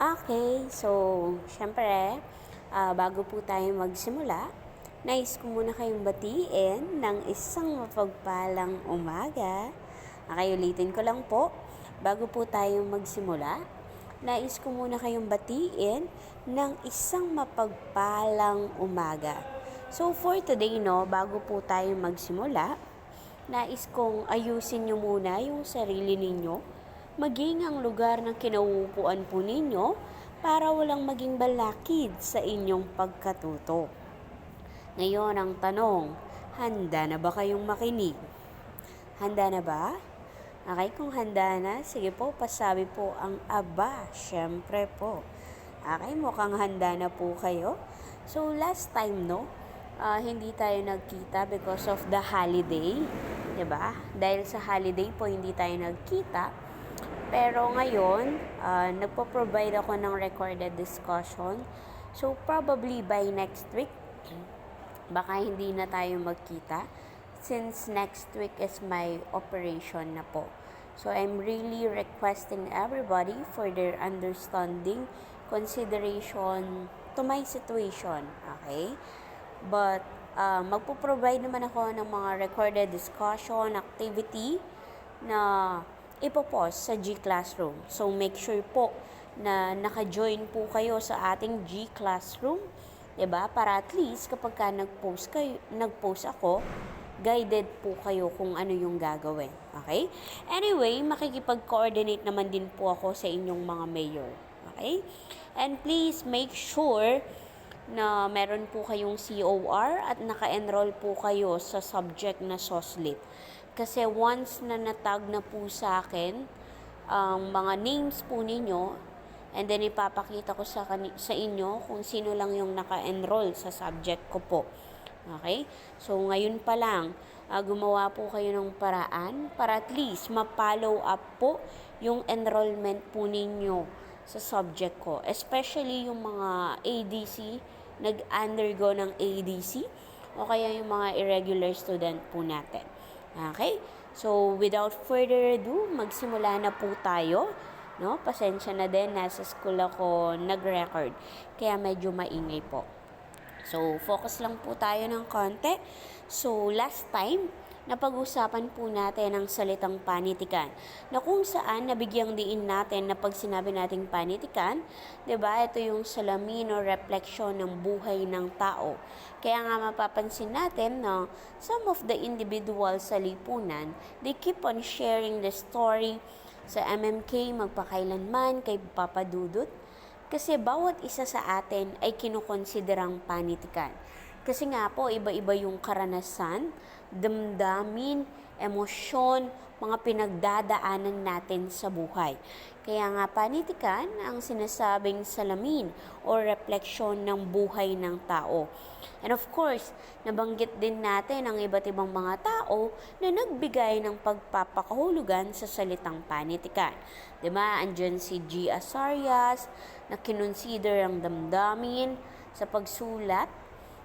Okay, so, syempre, bago po tayo magsimula, nais ko muna kayong batiin ng isang mapagpalang umaga. Okay, ulitin ko lang po, bago po tayo magsimula, nais ko muna kayong batiin ng isang mapagpalang umaga. So, for today, bago po tayo magsimula, nais kong ayusin nyo muna yung sarili ninyo, maging ang lugar ng kinauupuan po ninyo para walang maging balakid sa inyong pagkatuto. Ngayon ang tanong, handa na ba kayong makinig? Handa na ba? Okay, kung handa na, sige po, pasabi po ang aba. Syempre po. Okay, mukhang handa na po kayo. So last time, hindi tayo nagkita because of the holiday. Diba? Dahil sa holiday po, hindi tayo nagkita. Pero ngayon, nagpo-provide ako ng recorded discussion. So, probably by next week, baka hindi na tayo magkita. Since next week is my operation na po. So, I'm really requesting everybody for their understanding, consideration to my situation. Okay? But, magpo-provide naman ako ng mga recorded discussion, activity na ipopost sa G Classroom. So, make sure po na naka-join po kayo sa ating G Classroom. 'Di ba? Para at least kapag ka nag-post ako, guided po kayo kung ano yung gagawin. Okay? Anyway, makikipag-coordinate naman din po ako sa inyong mga mayor. Okay? And please make sure na meron po kayong COR at naka-enroll po kayo sa subject na SOSLIT. Kasi once na natag na po sa akin ang mga names po ninyo, and then ipapakita ko sa inyo kung sino lang yung naka-enroll sa subject ko po. Okay? So ngayon pa lang, gumawa po kayo ng paraan para at least ma-follow up po yung enrollment po ninyo sa subject ko. Especially yung mga ADC, nag-undergo ng ADC, o kaya yung mga irregular student po natin. Okay? So, without further ado, magsimula na po tayo. No? Pasensya na din, nasa school ako nag-record. Kaya medyo maingay po. So, focus lang po tayo ng konti. So, last time, napag-usapan po natin ang salitang panitikan, na kung saan nabigyang diin natin na pag sinabi nating panitikan, 'di ba? Ito yung salamin o refleksyon ng buhay ng tao. Kaya nga mapapansin natin na some of the individuals sa lipunan, they keep on sharing the story sa MMK magpakailanman kay Papa Dudut, kasi bawat isa sa atin ay kinukonsiderang panitikan. Kasi nga po, iba-iba yung karanasan, damdamin, emosyon, mga pinagdadaanan natin sa buhay. Kaya nga panitikan ang sinasabing salamin o refleksyon ng buhay ng tao. And of course, nabanggit din natin ang iba't ibang mga tao na nagbigay ng pagpapakahulugan sa salitang panitikan. Diba? Andyan si G. Asarias na kinonsider ang damdamin sa pagsulat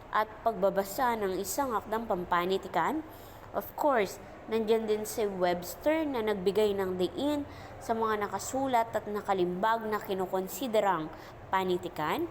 at pagbabasa ng isang akdang pampanitikan. Of course, nandyan din si Webster na nagbigay ng diin sa mga nakasulat at nakalimbag na kinukonsiderang panitikan.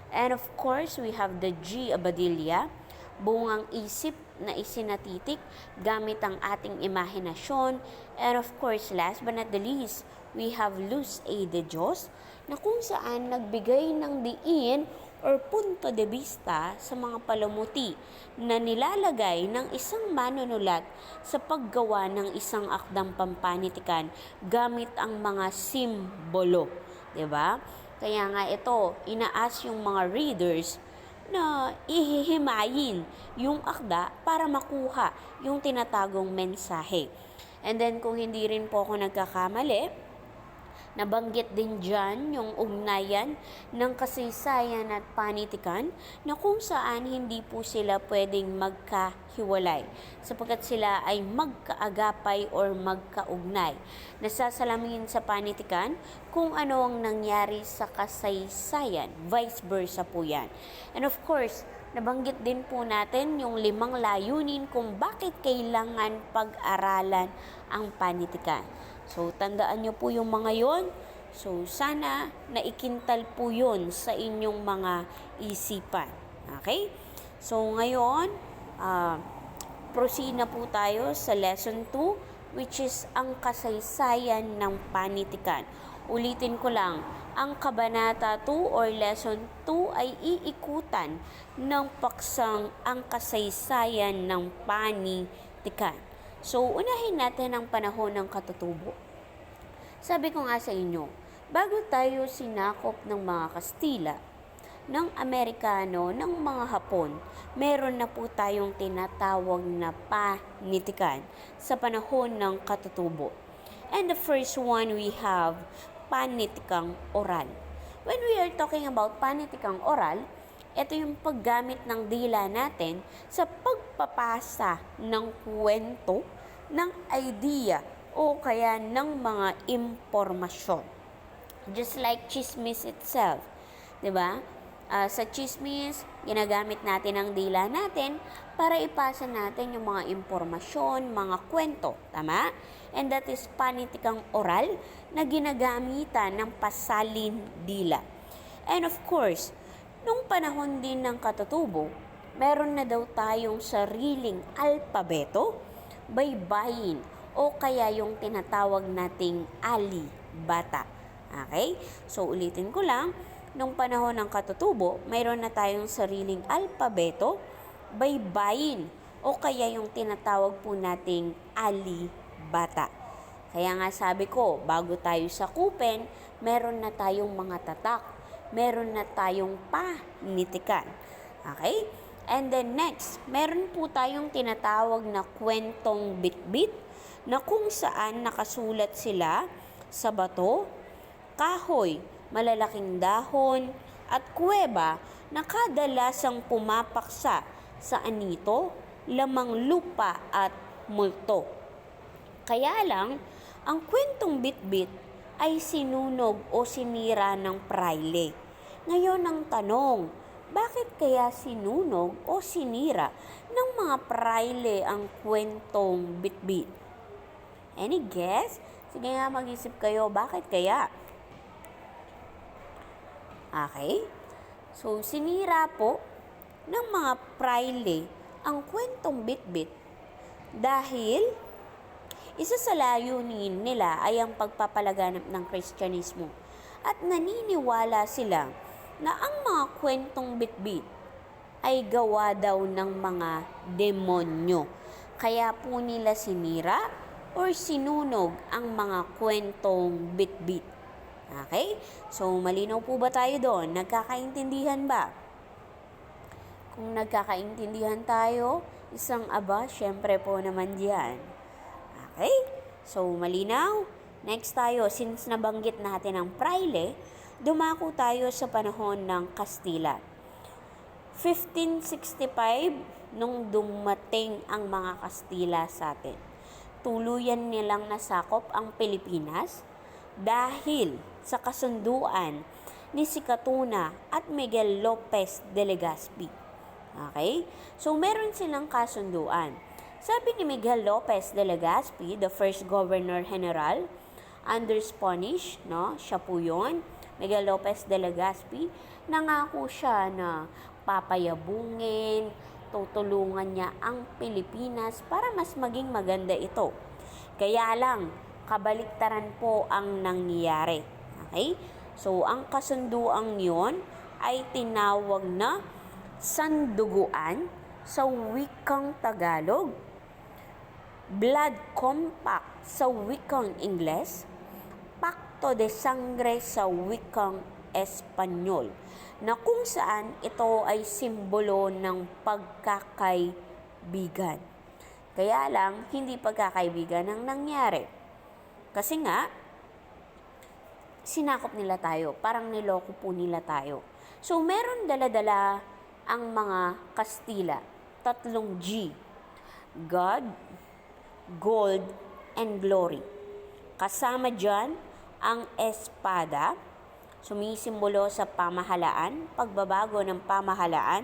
And of course, we have the G. Abadilla, bungang isip na isinatitik gamit ang ating imahinasyon. And of course, last but not the least, we have Luz A. De Dios, na kung saan nagbigay ng diin or punto de vista sa mga palamuti na nilalagay ng isang manunulat sa paggawa ng isang akdang pampanitikan gamit ang mga simbolo. 'Di ba? Kaya nga ito, inaas yung mga readers na ihihimayin yung akda para makuha yung tinatagong mensahe. And then kung hindi rin po ako nagkakamali, nabanggit din dyan yung ugnayan ng kasaysayan at panitikan na kung saan hindi po sila pwedeng magkahiwalay sapagkat sila ay magkaagapay or magkaugnay. Nasasalamin sa panitikan kung ano ang nangyari sa kasaysayan, vice versa po yan. And of course, nabanggit din po natin yung 5 layunin kung bakit kailangan pag-aralan ang panitikan. So, tandaan nyo po yung mga yon. So, sana naikintal po yun sa inyong mga isipan. Okay? So, ngayon, proceed na po tayo sa lesson 2, which is ang kasaysayan ng panitikan. Ulitin ko lang, ang kabanata 2 or lesson 2 ay iikutan ng paksang ang kasaysayan ng panitikan. So, unahin natin ang panahon ng katutubo. Sabi ko nga sa inyo, bago tayo sinakop ng mga Kastila, ng Amerikano, ng mga Hapon, meron na po tayong tinatawag na panitikan sa panahon ng katutubo. And the first one we have panitikang oral. When we are talking about panitikang oral, ito yung paggamit ng dila natin sa pagpapasa ng kwento, ng idea, o kaya ng mga impormasyon. Just like chismis itself. 'Di ba? Sa chismis, ginagamit natin ang dila natin para ipasa natin yung mga impormasyon, mga kwento. Tama? And that is panitikang oral na ginagamitan ng pasalin dila. And of course, nung panahon din ng katutubo, meron na daw tayong sariling alpabeto, baybayin, o kaya yung tinatawag nating alibata. Okay? So, ulitin ko lang, nung panahon ng katutubo, mayroon na tayong sariling alpabeto, baybayin, o kaya yung tinatawag po nating alibata. Kaya nga sabi ko, bago tayo sakupin, meron na tayong mga tatak, meron na tayong panitikan. Okay? And then next, meron po tayong tinatawag na kwentong bitbit, na kung saan nakasulat sila sa bato, kahoy, malalaking dahon, at kuweba na kadalasang pumapaksa sa anito, lamang lupa at multo. Kaya lang, ang kwentong bitbit ay sinunog o sinira ng praile. Ngayon ang tanong, bakit kaya sinunog o sinira ng mga praile ang kwentong bitbit? Any guess? Sige nga, mag-isip kayo, bakit kaya? Okay? So, sinira po ng mga praile ang kwentong bitbit dahil isa sa layunin nila ay ang pagpapalaganap ng Kristyanismo at naniniwala sila na ang mga kwentong bitbit ay gawa daw ng mga demonyo. Kaya po nila sinira or sinunog ang mga kwentong bitbit. Okay? So, malinaw po ba tayo doon? Nagkakaintindihan ba? Kung nagkakaintindihan tayo, isang aba, syempre po naman diyan. Okay? So, malinaw? Next tayo, since nabanggit natin ang praile, dumako tayo sa panahon ng Kastila. 1565, nung dumating ang mga Kastila sa atin, tuluyan nilang nasakop ang Pilipinas dahil sa kasunduan ni si Catuna at Miguel Lopez de Legazpi. Okay? So, meron silang kasunduan. Sabi ni Miguel Lopez de Legazpi, the first Governor General under Spanish, no? Siya po yun. Miguel Lopez de Legazpi, nangako siya na papayabungin, tutulungan niya ang Pilipinas para mas maging maganda ito. Kaya lang, kabaliktaran po ang nangyayari. Okay? So, ang kasunduang yon ay tinawag na sanduguan sa wikang Tagalog, blood compact sa wikang Ingles, pacto de sangre sa wikang Espanyol, na kung saan ito ay simbolo ng pagkakaibigan. Kaya lang, hindi pagkakaibigan ang nangyari. Kasi nga, sinakop nila tayo. Parang niloko po nila tayo. So, meron dala-dala ang mga Kastila. 3 G. God, Gold, and Glory. Kasama dyan ang espada, sumisimbolo sa pamahalaan, pagbabago ng pamahalaan.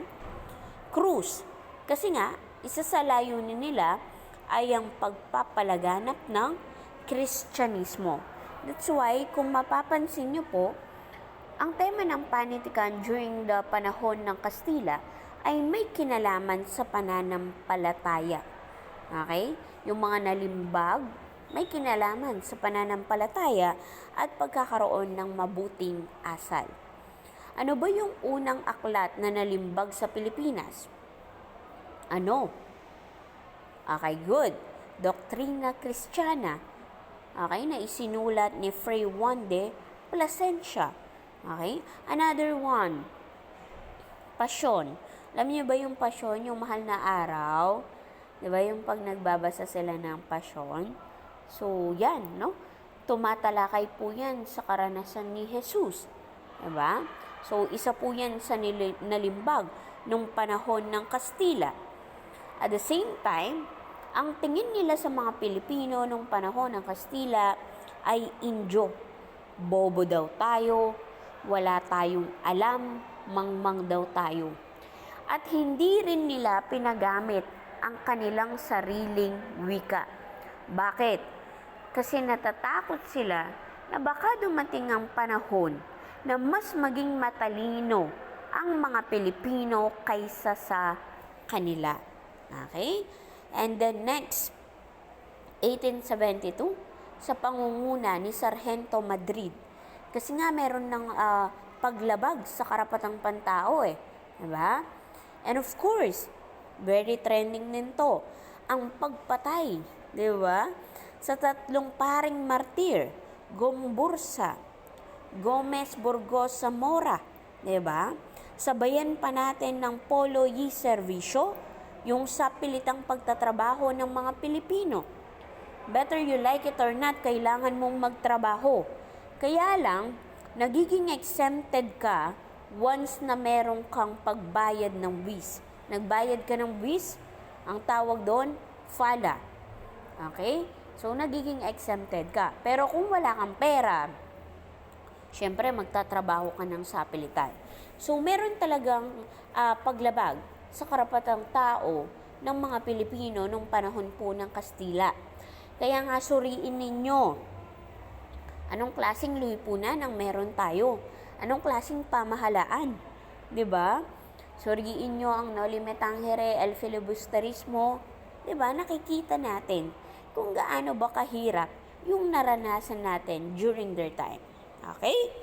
Krus. Kasi nga, isa sa layunin nila ay ang pagpapalaganap ng Kristyanismo. That's why, kung mapapansin nyo po, ang tema ng panitikan during the panahon ng Kastila ay may kinalaman sa pananampalataya. Okay? Yung mga nalimbag, may kinalaman sa pananampalataya at pagkakaroon ng mabuting asal. Ano ba yung unang aklat na nalimbag sa Pilipinas? Ano? Okay, good. Doktrina Kristiyana. Okay, na isinulat ni Fray Juan de Plasencia. Okay? Another one, Pasyon. Alam niyo ba yung Pasyon, yung mahal na araw? Di ba yung pag nagbabasa sila ng Pasyon? So, yan, no? Tumatalakay po yan sa karanasan ni Jesus. Di ba? So, isa po yan sa nalimbag nung panahon ng Kastila. At the same time, ang tingin nila sa mga Pilipino nung panahon ng Kastila ay Indyo. Bobo daw tayo, wala tayong alam, mangmang daw tayo. At hindi rin nila pinagamit ang kanilang sariling wika. Bakit? Kasi natatakot sila na baka dumating ang panahon na mas maging matalino ang mga Pilipino kaysa sa kanila. Okay? And then next, 1872, sa pangunguna ni Sargento Madrid. Kasi nga meron ng paglabag sa karapatang pantao eh. Diba? And of course, very trending din to, ang pagpatay, diba? Sa tatlong paring martir, Gombursa, Gomez Burgos Zamora, diba? Sabayan pa natin ng Polo y Servicio, yung sapilitang pagtatrabaho ng mga Pilipino. Better you like it or not, kailangan mong magtrabaho. Kaya lang, nagiging exempted ka once na meron kang pagbayad ng buwis. Nagbayad ka ng buwis, ang tawag doon, FALA. Okay? So, nagiging exempted ka. Pero kung wala kang pera, syempre magtatrabaho ka ng sapilitan. So, meron talagang paglabag sa karapatang tao ng mga Pilipino nung panahon po ng Kastila. Kaya nga suriin ninyo, anong klaseng lipunan ang meron tayo? Anong klaseng pamahalaan? 'Di ba? Suriin nyo ang Noli Me Tangere, el filibusterismo. 'Di ba? Nakikita natin kung gaano ba kahirap yung naranasan natin during their time. Okay?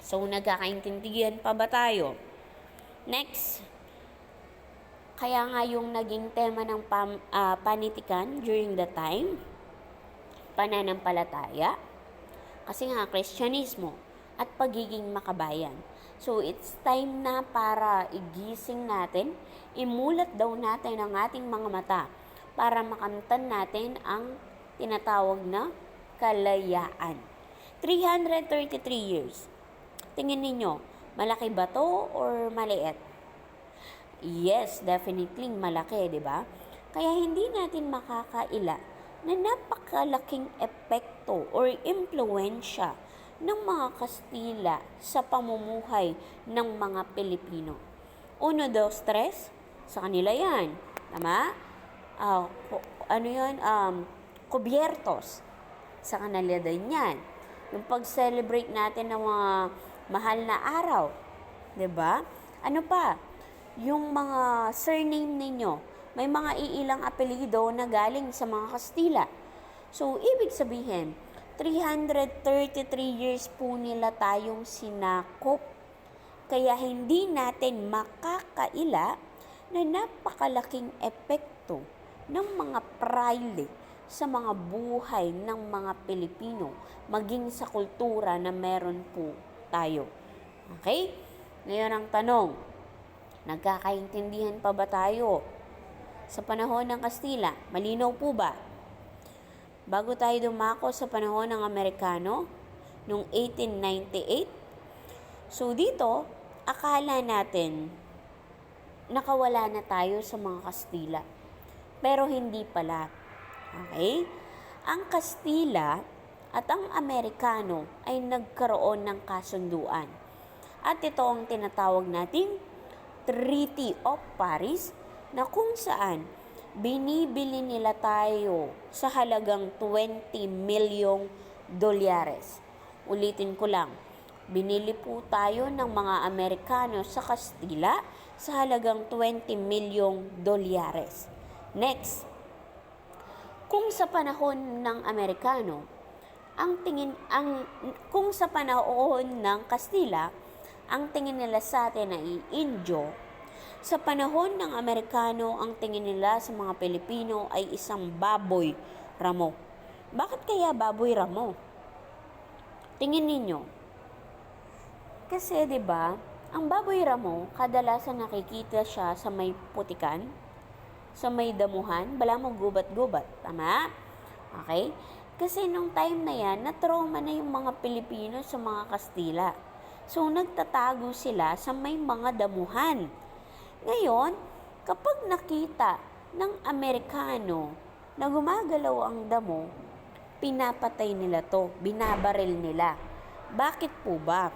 So, nagkakaintindihan pa ba tayo? Next, kaya nga yung naging tema ng panitikan during the time, pananampalataya, kasi nga Kristyanismo at pagiging makabayan. So, it's time na para igising natin, imulat daw natin ang ating mga mata para makamtan natin ang tinatawag na kalayaan. 333 years. Tingin ninyo, malaki ba to or maliit? Yes, definitely malaki, di ba? Kaya hindi natin makakaila na napakalaking epekto or impluensya ng mga Kastila sa pamumuhay ng mga Pilipino. 1, 2, 3, sa kanila yan. Tama? Ano yan? Kubiertos. Sa kanila din yan. Yung pag-celebrate natin ng mga mahal na araw. 'Di ba? Ano pa? Yung mga surname ninyo, may mga iilang apelyido na galing sa mga Kastila. So, ibig sabihin, 333 years po nila tayong sinakop. Kaya hindi natin makakaila na napakalaking epekto ng mga praile sa mga buhay ng mga Pilipino, maging sa kultura na meron po tayo. Okay? Ngayon ang tanong, nagkakaintindihan pa ba tayo? Sa panahon ng Kastila, malinaw po ba? Bago tayo dumako sa panahon ng Amerikano, noong 1898, so dito, akala natin, nakawala na tayo sa mga Kastila. Pero hindi pala. Okay? Ang Kastila at ang Amerikano ay nagkaroon ng kasunduan. At ito ang tinatawag nating Treaty of Paris na kung saan binibili nila tayo sa halagang $20 million dolyares. Ulitin ko lang, binili po tayo ng mga Amerikano sa Kastila sa halagang 20 milyong dolyares. Next, kung sa panahon ng Amerikano, kung sa panahon ng Kastila, ang tingin nila sa atin ay Indio, sa panahon ng Amerikano, ang tingin nila sa mga Pilipino ay isang baboy ramo. Bakit kaya baboy ramo? Tingin ninyo. Kasi 'di ba, ang baboy ramo kadalasan nakikita siya sa may putikan, sa may damuhan, bala mo gubat-gubat, tama? Okay? Kasi nung time na yan, na-trauma na yung mga Pilipino sa mga Kastila. So, nagtatago sila sa may mga damuhan. Ngayon, kapag nakita ng Amerikano na gumagalaw ang damo, pinapatay nila to, binabaril nila. Bakit po ba?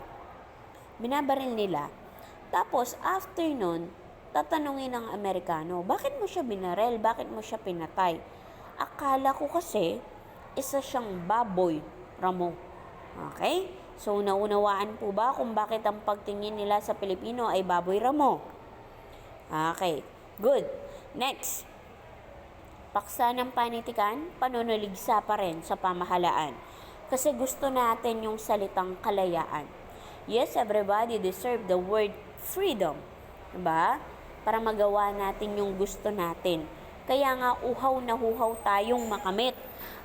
Binabaril nila. Tapos, after nun, tatanungin ng Amerikano, bakit mo siya binaril? Bakit mo siya pinatay? Akala ko kasi, isa siyang baboy ramo. Okay? So, naunawaan po ba kung bakit ang pagtingin nila sa Pilipino ay baboy ramo? Okay. Good. Next. Paksa ng panitikan, panunuligsa pa rin sa pamahalaan. Kasi gusto natin yung salitang kalayaan. Yes, everybody deserve the word freedom. Diba? Para magawa natin yung gusto natin. Kaya nga uhaw na uhaw tayong makamit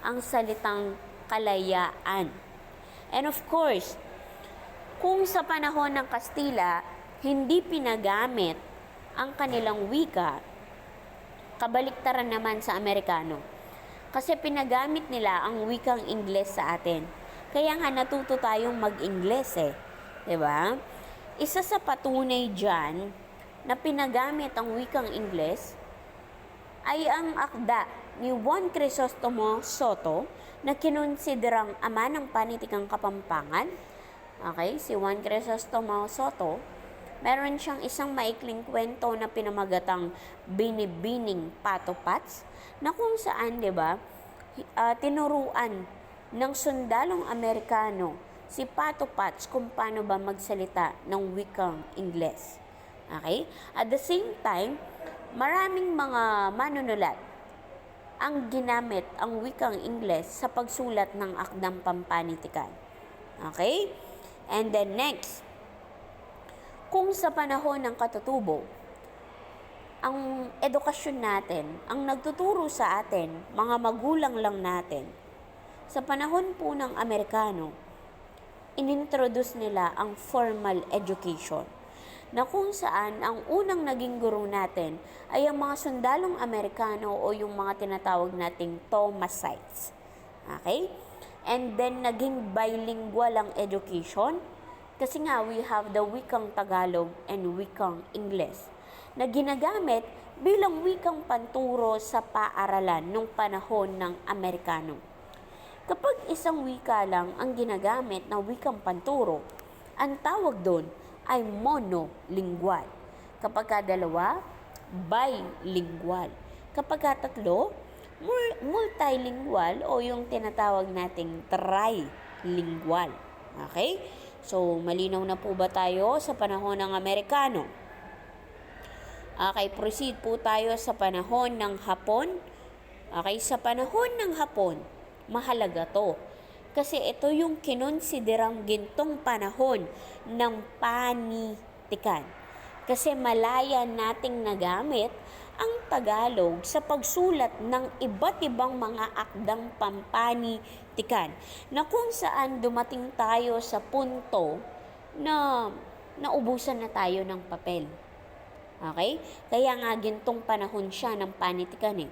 ang salitang kalayaan. And of course, kung sa panahon ng Kastila, hindi pinagamit ang kanilang wika, kabaliktaran naman sa Amerikano. Kasi pinagamit nila ang wikang Ingles sa atin. Kaya nga natuto tayong mag-Ingles eh. 'Di ba? Isa sa patunay diyan na pinagamit ang wikang Ingles ay ang akda ni Juan Crisostomo Soto na kinonsiderang ama ng panitikang Kapampangan. Okay, si Juan Crisostomo Soto, meron siyang isang maikling kwento na pinamagatang Binibining Patupats na kung saan, 'di ba, tinuruan ng sundalong Amerikano si Patupats kung paano ba magsalita ng wikang Ingles. Okay? At the same time, maraming mga manunulat ang ginamit ang wikang Ingles sa pagsulat ng akdang pampanitikan. Okay? And then next, kung sa panahon ng katutubo, ang edukasyon natin, ang nagtuturo sa atin, mga magulang lang natin, sa panahon po ng Amerikano, inintroduce nila ang formal education, na kung saan ang unang naging guro natin ay ang mga sundalong Amerikano o yung mga tinatawag nating Thomasites. Okay? And then naging bilingual ang education kasi nga we have the wikang Tagalog and wikang Ingles na ginagamit bilang wikang panturo sa paaralan nung panahon ng Amerikano. Kapag isang wika lang ang ginagamit na wikang panturo, ang tawag doon ay monolingual. Kapag dalawa, bilingual. Kapag tatlo, multilingual o yung tinatawag nating trilingual. Okay? So, malinaw na po ba tayo sa panahon ng Amerikano? Okay, proceed po tayo sa panahon ng Hapon. Okay, sa panahon ng Hapon, mahalaga to. Kasi ito yung kinonsiderang gintong panahon ng panitikan. Kasi malaya nating nagamit ang Tagalog sa pagsulat ng iba't ibang mga akdang pampanitikan na kung saan dumating tayo sa punto na naubusan na tayo ng papel. Okay? Kaya nga gintong panahon siya ng panitikan eh.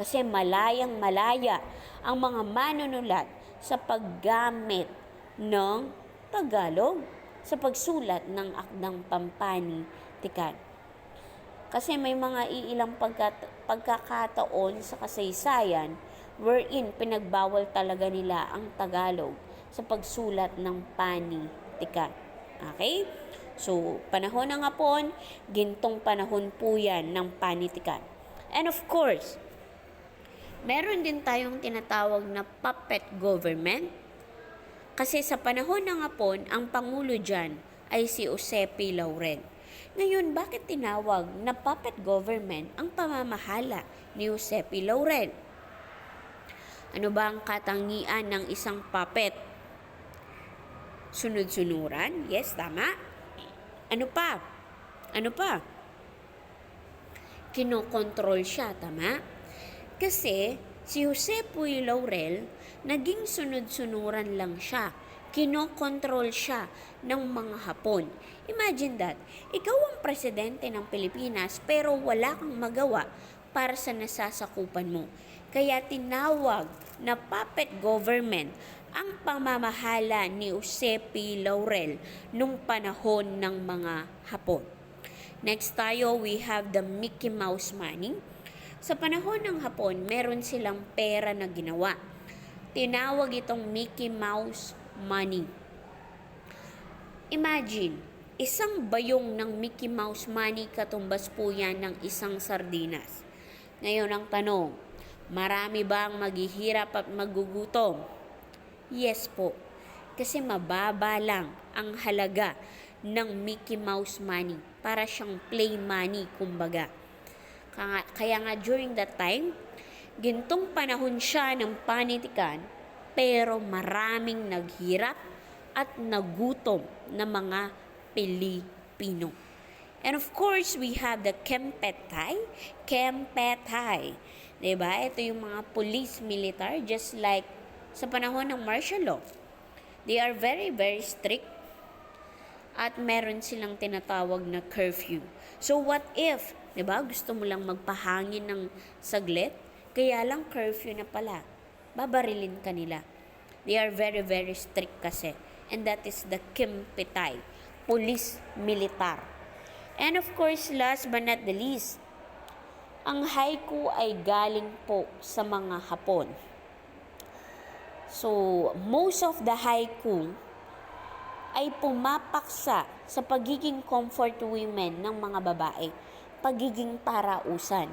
Kasi malayang malaya ang mga manunulat sa paggamit ng Tagalog sa pagsulat ng akdang pampanitikan. Kasi may mga iilang pagkakataon sa kasaysayan wherein pinagbawal talaga nila ang Tagalog sa pagsulat ng panitikan. Okay? So, panahon ng Hapon, gintong panahon po yan ng panitikan. And of course, meron din tayong tinatawag na puppet government. Kasi sa panahon ng Hapon, ang pangulo dyan ay si Jose P. Laurel. Ngayon, bakit tinawag na puppet government ang pamamahala ni Jose P. Laurel? Ano ba ang katangian ng isang puppet? Sunod-sunuran? Yes, tama. Ano pa? Ano pa? Kinokontrol siya, tama? Kasi si Jose P. Laurel, naging sunod-sunuran lang siya. Kinokontrol siya ng mga Hapon. Imagine that, ikaw ang presidente ng Pilipinas pero wala kang magawa para sa nasasakupan mo. Kaya tinawag na puppet government ang pamamahala ni Jose P. Laurel nung panahon ng mga Hapon. Next tayo, we have the Mickey Mouse money. Sa panahon ng Hapon, meron silang pera na ginawa. Tinawag itong Mickey Mouse money. Imagine, isang bayong ng Mickey Mouse money katumbas po yan ng isang sardinas. Ngayon ang tanong, marami ba ang maghihirap at magugutom? Yes po, kasi mababa lang ang halaga ng Mickey Mouse money para siyang play money kumbaga. Kaya nga during that time, gintong panahon siya ng panitikan pero maraming naghirap at nagutom na mga Pilipino. And of course, we have the Kempetay. Kempetay. Diba? Ito yung mga police militar just like sa panahon ng martial law. They are very, very strict at meron silang tinatawag na curfew. So what if, diba, gusto mo lang magpahangin ng saglit, kaya lang curfew na pala, babarilin ka nila. They are very, very strict kasi. And that is the Kempetay, police militar. And of course, last but not the least, ang haiku ay galing po sa mga Hapon. So, most of the haiku ay pumapaksa sa pagiging comfort women ng mga babae, pagiging parausan.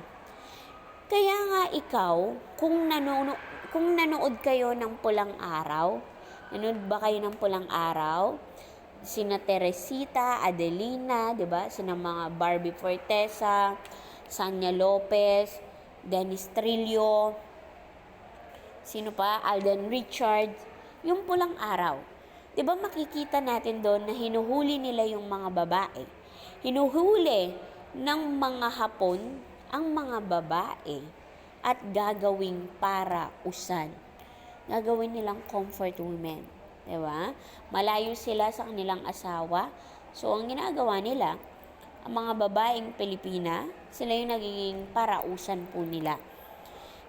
Kaya nga ikaw, kung nanood kayo ng Pulang Araw, nanood ba kayo ng Pulang Araw? Sina Teresita, Adelina, 'di ba? Sina mga Barbie Fortesa, Sanya Lopez, Dennis Trillo, sino pa? Alden Richards, yung Pulang Araw. 'Di ba makikita natin doon na hinuhuli nila yung mga babae. Hinuhuli ng mga Hapon ang mga babae at gagawing parausan. Gagawin nilang comfort women. Diba? Malayo sila sa kanilang asawa. So, ang ginagawa nila, ang mga babaeng Pilipina, sila yung nagiging parausan po nila.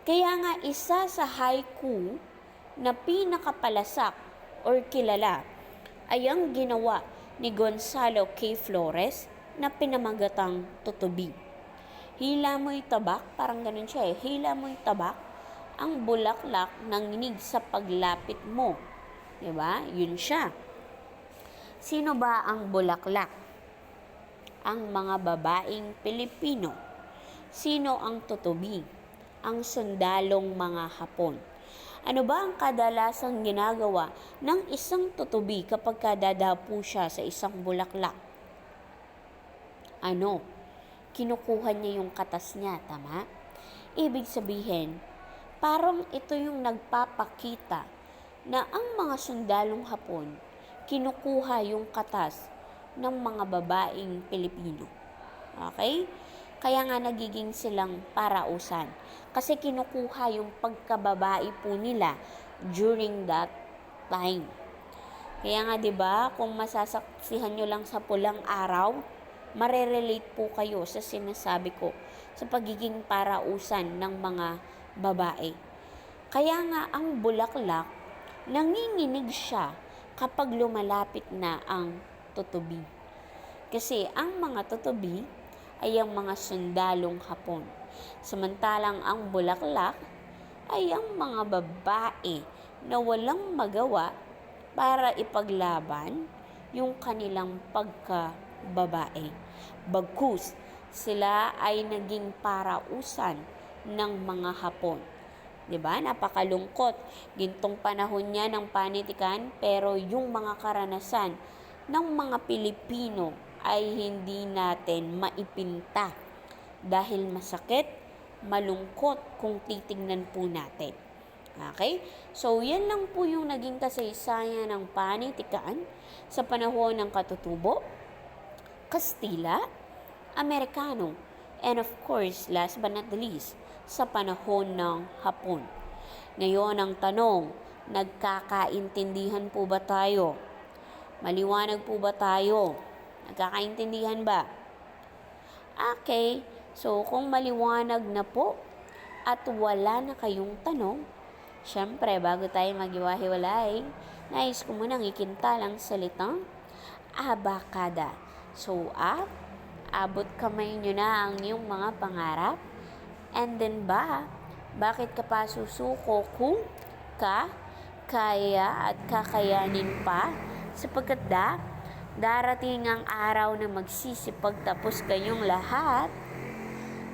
Kaya nga, isa sa haiku na pinakapalasak or kilala ay ang ginawa ni Gonzalo K. Flores na pinamagatang Tutubi. Hila mo'y tabak, parang ganun siya eh. Hila mo'y tabak, ang bulaklak nanginig sa paglapit mo. Diba? Yun siya. Sino ba ang bulaklak? Ang mga babaeng Pilipino. Sino ang tutubi? Ang sundalong mga Hapon. Ano ba ang kadalasang ginagawa ng isang tutubi kapag kadadapo siya sa isang bulaklak? Ano? Kinukuha niya yung katas niya, tama? Ibig sabihin, parang ito yung nagpapakita na ang mga sundalong Hapon kinukuha yung katas ng mga babaeng Pilipino. Okay? Kaya nga nagiging silang parausan. Kasi kinukuha yung pagkababae po nila during that time. Kaya nga 'di ba, kung masasaksihan nyo lang sa Pulang Araw, marerelate po kayo sa sinasabi ko sa pagiging parausan ng mga babae. Kaya nga ang bulaklak, nanginginig siya kapag lumalapit na ang tutubi. Kasi ang mga tutubi ay ang mga sundalong Hapon. Samantalang ang bulaklak ay ang mga babae na walang magawa para ipaglaban yung kanilang pagkababae. Bagkus, sila ay naging parausan ng mga Hapon. 'Di ba? Napakalungkot. Gintong panahon niya ng panitikan, pero yung mga karanasan ng mga Pilipino ay hindi natin maipinta dahil masakit, malungkot kung titingnan po natin. Okay? So, yan lang po yung naging kasaysayan ng panitikan sa panahon ng Katutubo, Kastila, Amerikano, and of course, last but not the least, sa panahon ng Hapon. Ngayon ang tanong, nagkakaintindihan po ba tayo? Maliwanag po ba tayo? Nagkakaintindihan ba? Okay, so kung maliwanag na po at wala na kayong tanong, syempre bago tayo maghiwa-hiwalay, nais ko munang ikintalang salitang abakada. So, abot kamay nyo na ang iyong mga pangarap. And then bakit ka pa susuko kung kaya at kakayanin pa? Sapagkat darating ang araw na magsisipag tapos kayong lahat.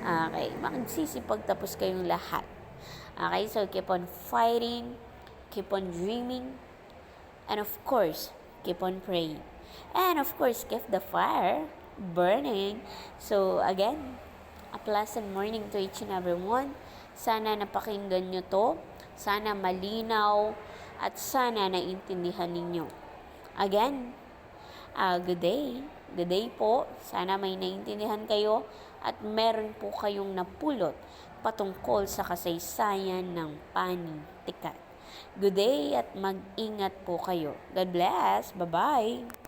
Okay, magsisipag tapos kayong lahat. Okay, so keep on fighting, keep on dreaming, and of course, keep on praying. And of course, keep the fire burning. So again, a pleasant morning to each and everyone. Sana napakinggan nyo to. Sana malinaw at sana naintindihan ninyo. Again, good day. Good day po. Sana may naintindihan kayo at meron po kayong napulot patungkol sa kasaysayan ng panitikan. Good day at mag-ingat po kayo. God bless. Bye-bye.